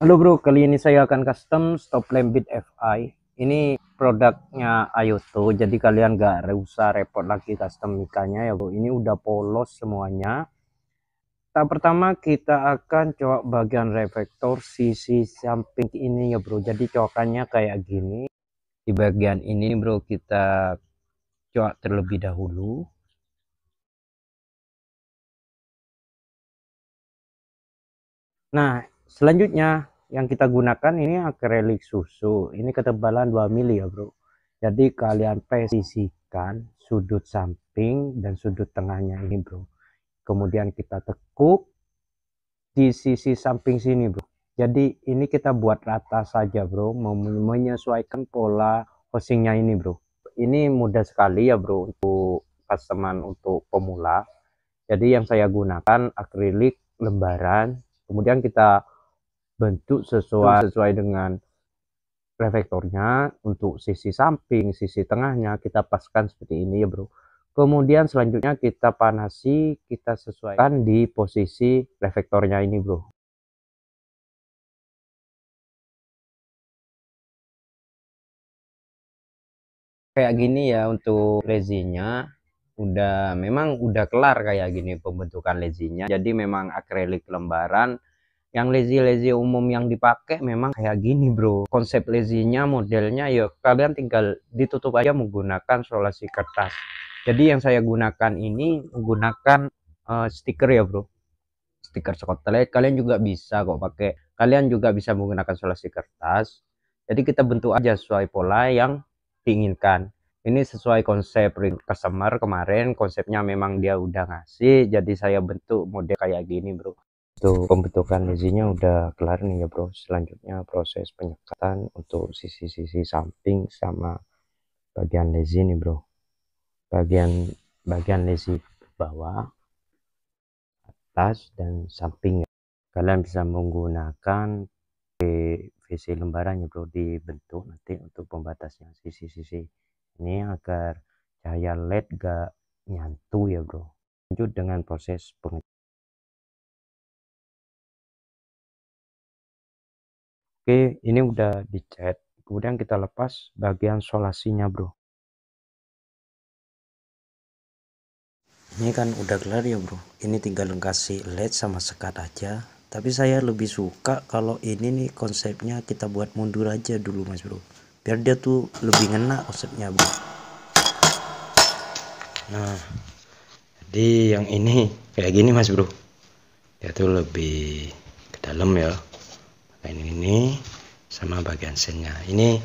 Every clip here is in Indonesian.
Halo bro, kali ini saya akan custom stop lamp bit FI. Ini produknya Ayoto, jadi kalian gak usah repot lagi custom mikanya ya bro. Ini udah polos semuanya. Tahap pertama kita akan coba bagian reflektor sisi samping ini ya bro. Jadi cokannya kayak gini. Di bagian ini bro kita coba terlebih dahulu. Nah, selanjutnya yang kita gunakan ini akrilik susu. Ini ketebalan 2 mili ya, Bro. Jadi kalian posisikan sudut samping dan sudut tengahnya ini, Bro. Kemudian kita tekuk di sisi samping sini, Bro. Jadi ini kita buat rata saja, Bro, menyesuaikan pola housingnya ini, Bro. Ini mudah sekali ya, Bro, untuk customer untuk pemula. Jadi yang saya gunakan akrilik lembaran, kemudian kita bentuk sesuai dengan reflektornya. Untuk sisi samping, sisi tengahnya kita paskan seperti ini ya bro. Kemudian selanjutnya kita panasi, kita sesuaikan di posisi reflektornya ini bro. Kayak gini ya untuk lezinya, memang udah kelar kayak gini pembentukan lezinya. Jadi memang akrilik lembaran. Yang lezi umum yang dipakai memang kayak gini bro. Konsep lezinya modelnya ya kalian tinggal ditutup aja menggunakan solasi kertas. Jadi yang saya gunakan ini menggunakan stiker ya bro, stiker Scotland. Kalian juga bisa kok pakai, kalian juga bisa menggunakan solasi kertas. Jadi kita bentuk aja sesuai pola yang diinginkan. Ini sesuai konsep customer kemarin, konsepnya memang dia udah ngasih, jadi saya bentuk model kayak gini bro. Untuk pembentukan lezinya udah kelar nih ya bro. Selanjutnya proses penyekatan untuk sisi-sisi samping sama bagian lezi nih bro. Bagian lezi bawah, atas dan samping. Kalian bisa menggunakan PVC lembaran ya bro, dibentuk nanti untuk pembatasnya sisi-sisi ini agar cahaya LED gak nyatu ya bro. Lanjut dengan proses pengecatan. Oke, ini udah dicat. Kemudian kita lepas bagian solasinya, bro. Ini kan udah kelar ya, bro. Ini tinggal kasih LED sama sekat aja. Tapi saya lebih suka kalau ini nih konsepnya kita buat mundur aja dulu, mas bro. Biar dia tuh lebih ngena konsepnya, bro. Nah, jadi yang ini kayak gini, mas bro. Dia tuh lebih ke dalam ya. Bagian ini sama bagian sennya. Ini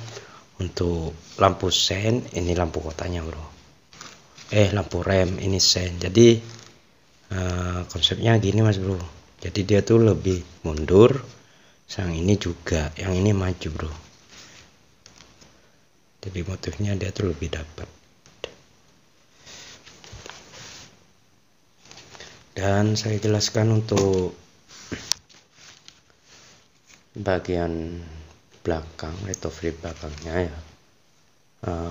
untuk lampu sen, ini lampu kotanya bro. Lampu rem, ini sen. Jadi konsepnya gini mas bro. Jadi dia tuh lebih mundur, yang ini juga, yang ini maju bro. Jadi motifnya dia tuh lebih dapat. Dan saya jelaskan untuk bagian belakang, retrofit belakangnya ya.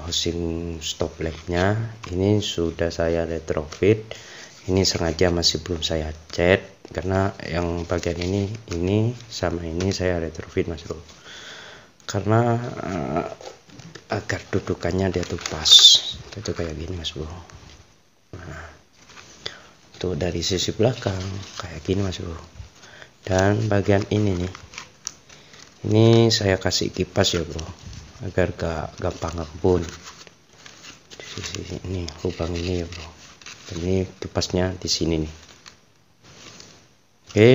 Housing stop lampnya ini sudah saya retrofit. Ini sengaja masih belum saya cat karena yang bagian ini sama ini saya retrofit mas bro, karena agar dudukannya dia tuh pas itu kayak gini mas bro. Nah, tuh dari sisi belakang kayak gini mas bro. Dan bagian ini nih, ini saya kasih kipas ya bro agar gak gampang ngembun. Di sisi ini lubang ini ya bro. Ini kipasnya di sini nih. Oke,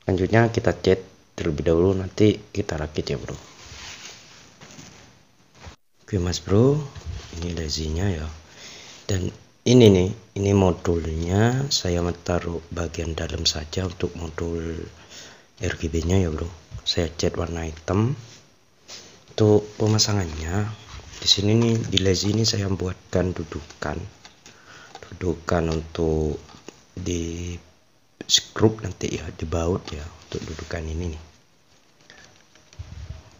lanjutnya kita cat terlebih dahulu, nanti kita rakit ya bro. Oke mas bro, ini lezinya ya. Dan ini nih, ini modulnya saya taruh bagian dalam saja untuk modul RGB nya ya bro. Saya cat warna hitam. Untuk pemasangannya di sini nih, di lezi ini saya buatkan dudukan untuk di skrup nanti ya, di baut ya, untuk dudukan ini nih.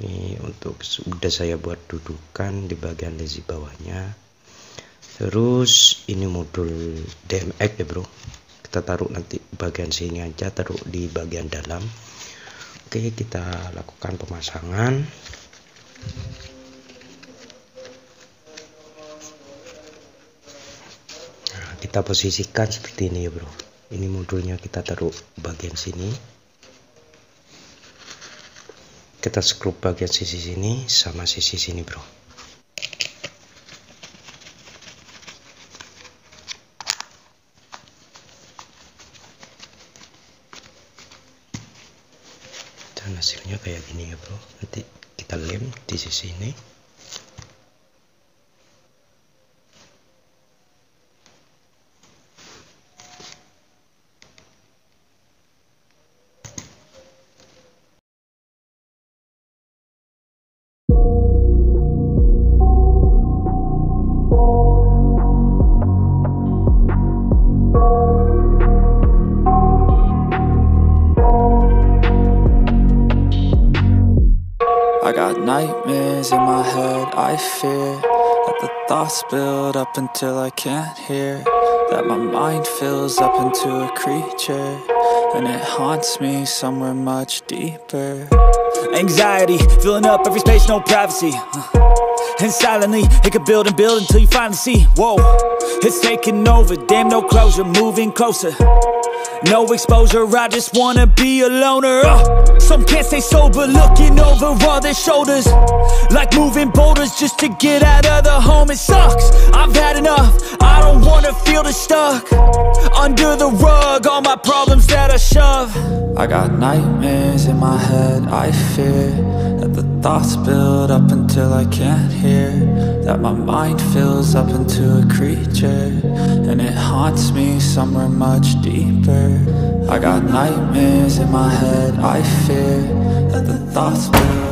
Ini untuk sudah saya buat dudukan di bagian lezi bawahnya. Terus ini modul DMX ya bro, kita taruh nanti bagian sini aja, taruh di bagian dalam. Oke, kita lakukan pemasangan. Nah, kita posisikan seperti ini ya bro. Ini modulnya kita taruh bagian sini, kita skrup bagian sisi sini sama sisi sini bro. Dan hasilnya kayak gini ya bro. Nanti kita lem di sisi ini. I got nightmares in my head, I fear that the thoughts build up until I can't hear, that my mind fills up into a creature, and it haunts me somewhere much deeper. Anxiety, filling up every space, no privacy. And silently, it could build and build until you finally see. Whoa, it's taking over, damn no closure, moving closer. No exposure, I just wanna be a loner. Some can't stay sober, looking over all their shoulders, like moving boulders just to get out of the home. It sucks, I've had enough, I don't wanna feel the stuck under the rug, all my problems that I shove. I got nightmares in my head, I fear that the thoughts build up until I can't hear, that my mind fills up into a creature, and it haunts me somewhere much deeper. I got nightmares in my head, I fear that the thoughts build